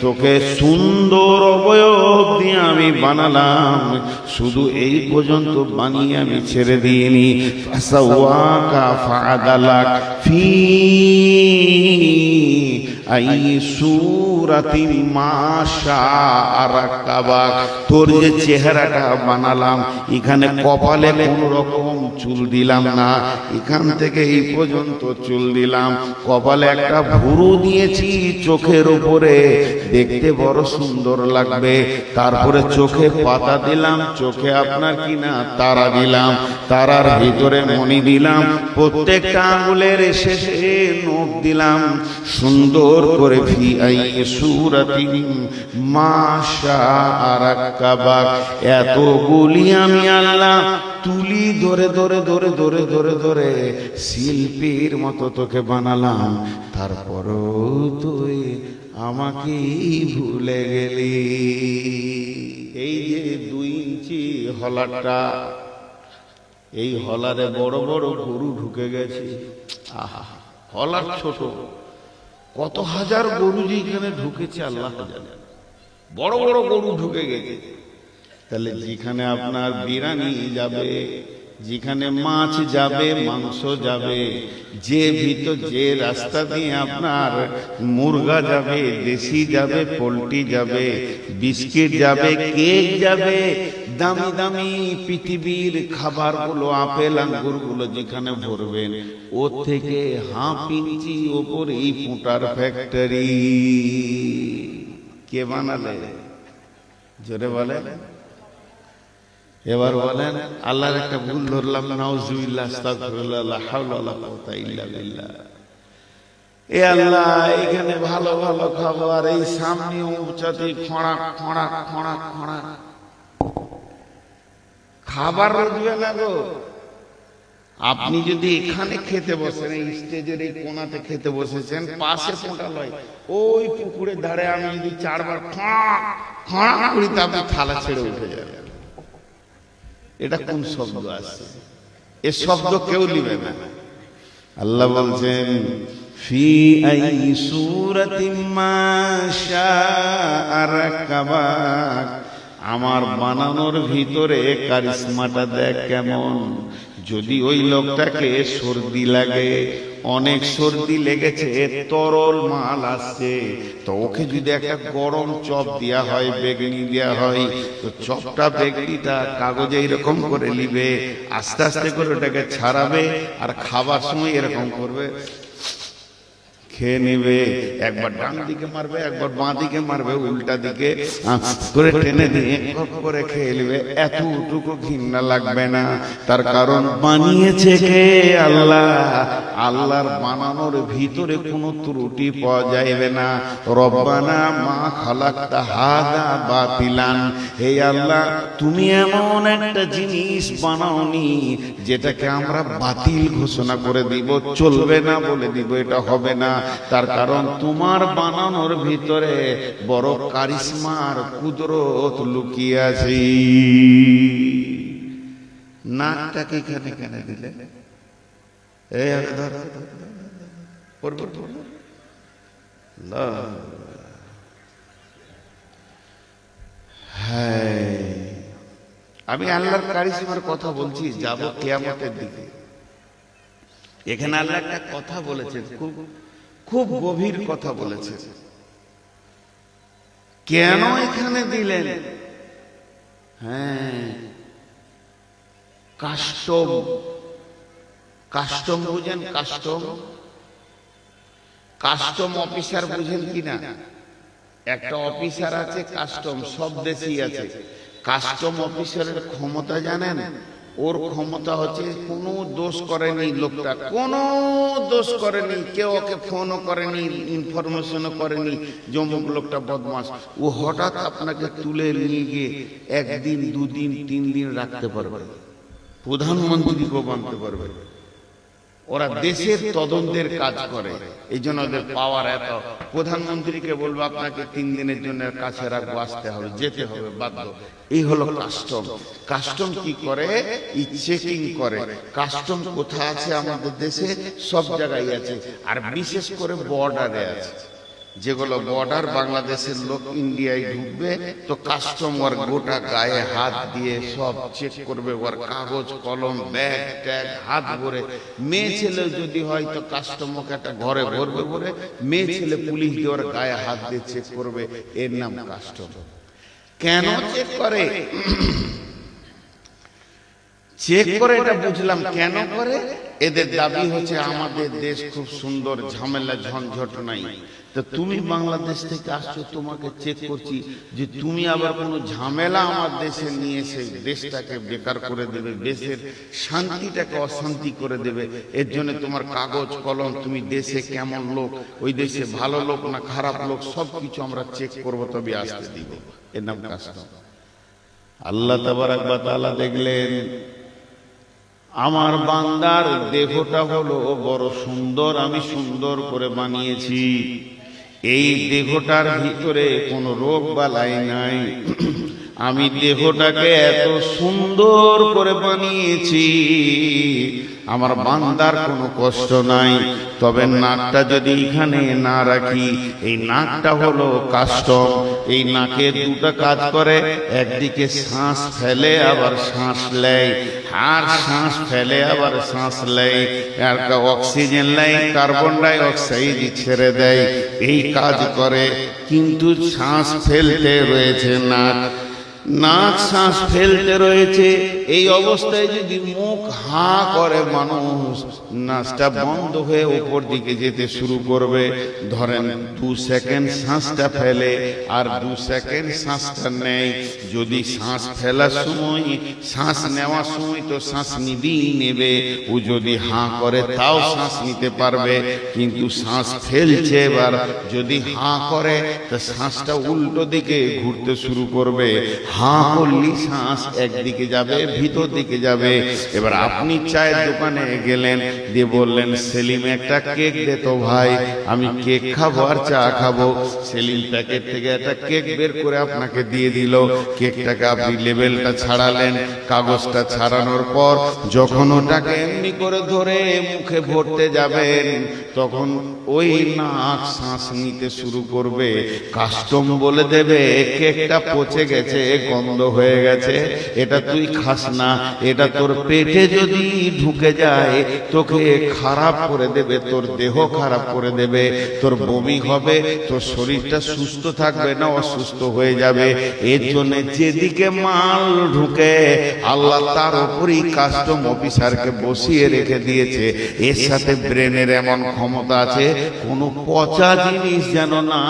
তোকে সুন্দর অবয়ব দিয়ে আমি বানালাম, শুধু এই পর্যন্ত বানিয়ে আমি ছেড়ে দিইনি। ফাসাওয়াকা ফাআদালাক ফি আই সূরাতিন মা শাআ রাকাবাক। তোর যে চেহারাটা বানালাম, এখানে কপালে কোন রকম চুল দিলাম না, এখান থেকে এই পর্যন্ত চুল দিলাম। কপালে একটা ভুরু দিয়েছি চোখের উপরে, দেখতে বড় সুন্দর লাগবে। তারপরে চোখে পাতা দিলাম, চোখে আপনার কিনা তারা দিলাম, তারার ভিতরে মণি দিলাম, প্রত্যেকটা আঙ্গুলের শেষে নখ দিলাম সুন্দর করে। ফি আই সূরাতিন মা শাআ রাকাবাক। এতগুলি আমি আল্লাহ তুলি ধরে ধরে ধরে ধরে ধরে ধরে শিল্পীর মতো তোকে বানালাম, তারপরও তুই আমাকেই ভুলে গেলি। এই যে 2 ইঞ্চি হলারটা, এই হলারে বড় বড় গরু ঢুকে গেছে। আহা, হলার ছোট, কত হাজার গরু যে এখানে ঢুকেছে আল্লাহ জানে। বড় বড় গরু ঢুকে গেছে। তাহলে যেখানে আপনার বিরিয়ানি যাবে, যেখানে মাছ যাবে, মাংস যাবে, যে ভিতর যে রাস্তা দিয়ে আপনার মুরগা যাবে, দেশি যাবে, পোলট্রি যাবে, বিস্কিট যাবে, কেক যাবে, দামি দামি পৃথিবীর খাবারগুলো, আপেল আঙ্গুরগুলো যেখানে ভরবেন, ওর থেকে হাফ ইঞ্চি ওপরে এই পুঁটার ফ্যাক্টরি কে বানালে? জোরে বলে। এবার বলেন, আল্লাহর একটা ভুল ধরলাম, নাউজুবিল্লাহ, আস্তাগফিরুল্লাহ, লা হাওলা ওয়ালা কুওয়াতা ইল্লা বিল্লাহ। এ আল্লাহ, এখানে ভালো ভালো খাবার, এই সামনে উঁচাতে খোঁড়া খোঁড়া খোঁড়া খোঁড়া খাবার রোজবে না গো। আপনি যদি এখানে খেতে বসেন, এই স্টেজের এই কোণাতে খেতে বসেছেন, পাশে ফোঁটা লয়, ওই পুকুরের ধারে আমি যদি 4 বার খোঁড়া খোঁড়া করি, তা আপনি থালা ছেড়ে উঠে যাবেন। এটা কোন শব্দ আছে? এ শব্দ কেউ নিবে না। আল্লাহ বলছেন, ফি আই সূরাতিন মা শাআ রাকাবাক। আমার বানানোর ভিতরে কারিশমাটা দেখ কেমন। যদি ওই লোকটাকে সর্দি লাগে, অনেক সর্দি লেগেছে, তরল মাল আসছে, তো ওকে যদি একটা গরম চপ দেওয়া হয়, বেগনি দেওয়া হয়, তো চপটা বেগনিটা কাগজে এরকম করে নিবে, আস্তে আস্তে করে ওটাকে ছাড়াবে, আর খাবার সময় এরকম করবে, খেয়ে নেবে। একবার ডান দিকে মারবে, একবার বাঁ দিকে মারবে, উল্টা দিকে করে টেনে দিয়ে করে খেয়ে নেবে। এতটুকু ঘৃণা লাগবে না। তার কারণ বানিয়েছে কে? আল্লাহ। আল্লাহর বানানোর ভিতরে কোনো ত্রুটি পাওয়া যাবে না। রব্বানা মা খালাকতা হাযা বাতিলান। হে আল্লাহ, তুমি এমন একটা জিনিস বানাওনি যেটাকে আমরা বাতিল ঘোষণা করে দিব, চলবে না বলে দিব, এটা হবে না। তার কারণ তোমার বানানোর ভিতরে বড় কারিশমার কুদরত লুকিয়ে আছে। নাকটাকে কেনে কেনে দিলে? আমি আল্লাহর কারিশমার কথা বলছি, যাব কিয়ামতের দিকে। এখানে আল্লাহ একটা কথা বলেছেন, খুব গভীর কথা বলেছে। কেন এখানে দিলেন? হ্যাঁ, কাস্টম। কাস্টম বুঝেন? কাস্টম, কাস্টম অফিসার বুঝেন কিনা? একটা অফিসার আছে কাস্টম, সব দেশেই আছে। কাস্টম অফিসারের ক্ষমতা জানেন? ওর ক্ষমতা হচ্ছে, কোনো দোষ করেনি লোকটা, কোনো দোষ করেনি, কেউ ওকে ফোনও করেনি, ইনফরমেশনও করেনি যে অমুক লোকটা বদমাশ, ও হঠাৎ আপনাকে তুলে নিয়ে গিয়ে 1 দিন 2 দিন 3 দিন রাখতে পারবে, প্রধানমন্ত্রীকেও বানতে পারবে। ওরা দেশের তদন্তের কাজ করে, এই জন্য ওদের পাওয়ার এত। প্রধানমন্ত্রীকে বলবো আপনাকে 3 দিনের জন্য কাছে রাখবো, আসতে হবে, যেতে হবে, বাধ্য। এই হলো কাস্টম। কাস্টম কি করে? এই চেকিং করে। কাস্টম কোথায় আছে আমাদের দেশে? সব জায়গায় আছে, আর বিশেষ করে বর্ডারে আছে। যেগুলো বর্ডার বাংলাদেশের লোক ইন্ডিয়ায় ঢুকবে তো কাস্টমার গোটা গায়ে হাত দিয়ে সব চেক করবে, ওর কাগজ কলম ব্যাগ ট্যাগ হাত ভরে। মেয়ে ছেলে যদি হয় তো কাস্টমারকে একটা ঘরে ভরবে ভরে, মেয়ে ছেলে পুলিশ দিয়ে ওর গায়ে হাত দিয়ে চেক করবে, এর নাম কাস্টমার। কেন চেক করে? চেক করে এটা বুঝলাম কেন করে। এদের দাবি হচ্ছে আমাদের দেশ খুব সুন্দর, ঝামেলা ঝঞ্ঝট নাই। তো তুমি বাংলাদেশ থেকে আসছো, তোমাকে চেক করছি যে তুমি আবার কোনো ঝামেলা আমার দেশে নিয়ে এসে দেশটাকে বেকার করে দেবে, দেশের শান্তিটাকে অশান্তি করে দেবে। এর জন্য তোমার কাগজ কলম, তুমি দেশে কেমন লোক, ওই দেশে ভালো লোক না খারাপ লোক, সব কিছু আমরা চেক করবো, তবে আসতে দিব। এর নাম কাস্টম। আল্লাহ তাবারাক ওয়া তাআলা দেখলেন আমার বান্দার দেহটা হলো বড় সুন্দর, আমি সুন্দর করে বানিয়েছি। এই দেহটার ভিতরে কোনো রোগ বালাই নাই। আমি দেহটাকে এত সুন্দর করে বানিয়েছি, আমার বান্দার কোনো কষ্ট নাই। তবে নাকটা যদি এখানে না রাখি, এই নাকটা হলো কাস্টম। এই নাকের দুটো কাজ করে, একদিকে শ্বাস ফেলে আবার শ্বাস নেয়, আর শ্বাস ফেলে আবার শ্বাস নেয়, আর অক্সিজেন নেয়, কার্বন ডাই অক্সাইড ছেড়ে দেয়, এই কাজ করে। কিন্তু শ্বাস ফেলতে রয়েছে নাক, নাক শ্বাস ফেলতে রয়েছে। এই অবস্থায় যদি মুখ হা করে মানুষ, নাকটা বন্ধ হয়ে উপর দিকে যেতে শুরু করবে। ধরেন 2 সেকেন্ড শ্বাসটা ফেলে আর 2 সেকেন্ড শ্বাসটা নেয়। যদি শ্বাস ফেলার সময় শ্বাস নেওয়ার সময় তো শ্বাস নিবেই নেবে, ও যদি হা করে তাও শ্বাস নিতে পারবে। কিন্তু শ্বাস ফেলছে, এবার যদি হা করে তো শ্বাসটা উল্টো দিকে ঘুরতে শুরু করবে। হা করলি শ্বাস একদিকে যাবে, ভিতর দিকে যাবে। এবার আপনি চায়ের দোকানে গেলেন, দিয়ে বললেন সেলিম একটা কেক দে তো ভাই, আমি কেক খাবো আর চা খাবো। সেলিম প্যাকেট থেকে একটা কেক বের করে আপনাকে দিয়ে দিল। কেকটাকে আপনি লেবেলটা ছাড়ালেন, কাগজটা ছাড়ানোর পর যখন ওটাকে এমনি করে ধরে মুখে ভরতে যাবেন, তখন ওই নাক শ্বাস নিতে শুরু করবে। কাস্টম বলে দেবে কেকটা পচে গেছে, গন্ধ হয়ে গেছে, এটা তুই খাস না, এটা তোর পেটে যদি ঢুকে যায় তোকে খারাপ করে দেবে, তোর দেহ খারাপ করে দেবে, তোর বমি হবে, তোর শরীরটা সুস্থ থাকবে না, অসুস্থ হয়ে যাবে। এর জন্য যেদিকে মাল ঢুকে আল্লাহ তার উপরই কাস্টম অফিসারকে বসিয়ে রেখে দিয়েছে। এর সাথে ব্রেনের এমন ক্ষমতা আছে, কোনো পচা জিনিস যেন না